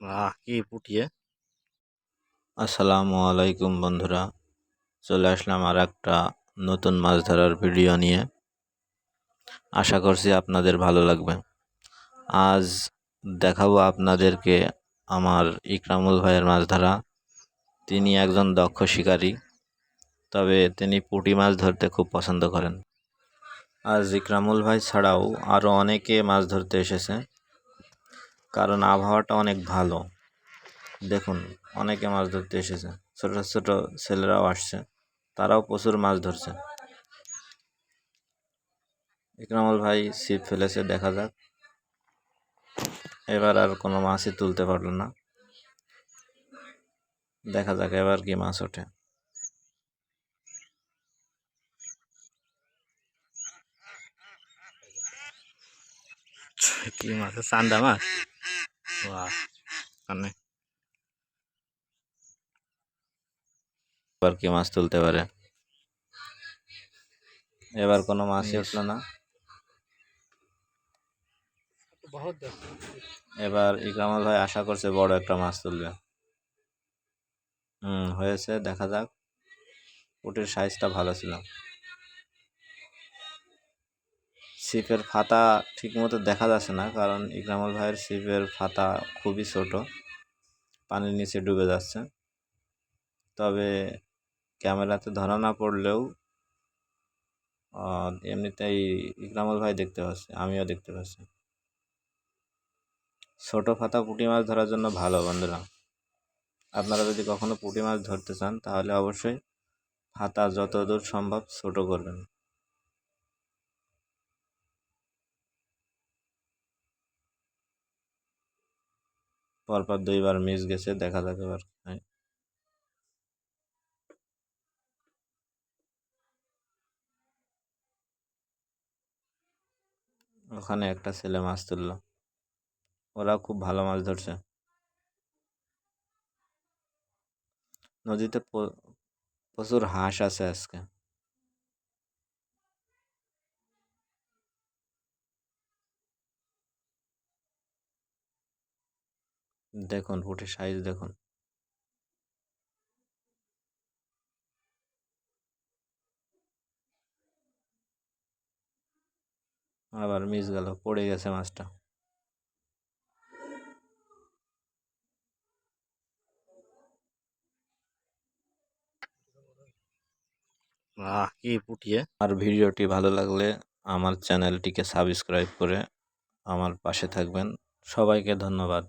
কি পুটিয়ে। আসসালামু আলাইকুম বন্ধুরা, চলে আসলাম আর একটা নতুন মাছ ধরার ভিডিও নিয়ে। আশা করছি আপনাদের ভালো লাগবে। আজ দেখাবো আপনাদেরকে আমার ইকরামুল ভাইয়ের মাছ ধরা। তিনি একজন দক্ষ শিকারী, তবে তিনি পুঁটি মাছ ধরতে খুব পছন্দ করেন। আজ ইকরামুল ভাই ছাড়াও আরও অনেকে মাছ ধরতে এসেছে, কারণ আবহাওয়াটা অনেক ভালো। দেখুন, অনেকে মাছ ধরতে এসেছে, ছোট ছোট ছেলেরাও আসছে, তারাও প্রচুর মাছ ধরছে। ইকরামুল ভাই ছিপ ফেলেছে, দেখা যাক। এবার আর কোনো মাছই তুলতে পারলো না, দেখা যাক এবার কি মাছ ওঠে। কি মাছ? চান্দা মাছ। এবার কি মাছ তুলতে পারে? এবার কোনো মাছই উঠলো না। এবার ইকরামুল ভাই আশা করছে বড় একটা মাছ তুলবে। হয়েছে, দেখা যাক। পুঁটির সাইজটা ভালো ছিল। ছিপের ফাতা ঠিক মতো দেখা যাচ্ছে না, কারণ ইকরামুল ভাইয়ের ছিপের ফাতা খুবই ছোট, পানির নিচে ডুবে যাচ্ছে। তবে ক্যামেরাতে ধরা না পড়লেও এমনিতেই ইকরামুল ভাই দেখতে পাচ্ছে, আমিও দেখতে পাচ্ছি। ছোট ফাতা পুঁটি মাছ ধরার জন্য ভালো বন্ধুরা। আপনারা যদি কখনো পুঁটি মাছ ধরতে চান, তাহলে অবশ্যই ফাতা যতদূর সম্ভব ছোট করবেন। পরপর 2বার মিস গেছে, দেখা যাক এবার। ওখানে একটা ছেলে মাছ তুললো, ওরা খুব ভালো মাছ ধরছে। নদীতে প্রচুর হাঁস আছে আজকে। দেখুন পুঁটির সাইজ দেখুন। আবার মিস গেল, পড়ে গেছে মাছটা। কি পুটিয়ে। আর ভিডিওটি ভালো লাগলে আমার চ্যানেলটিকে সাবস্ক্রাইব করে আমার পাশে থাকবেন। সবাইকে ধন্যবাদ।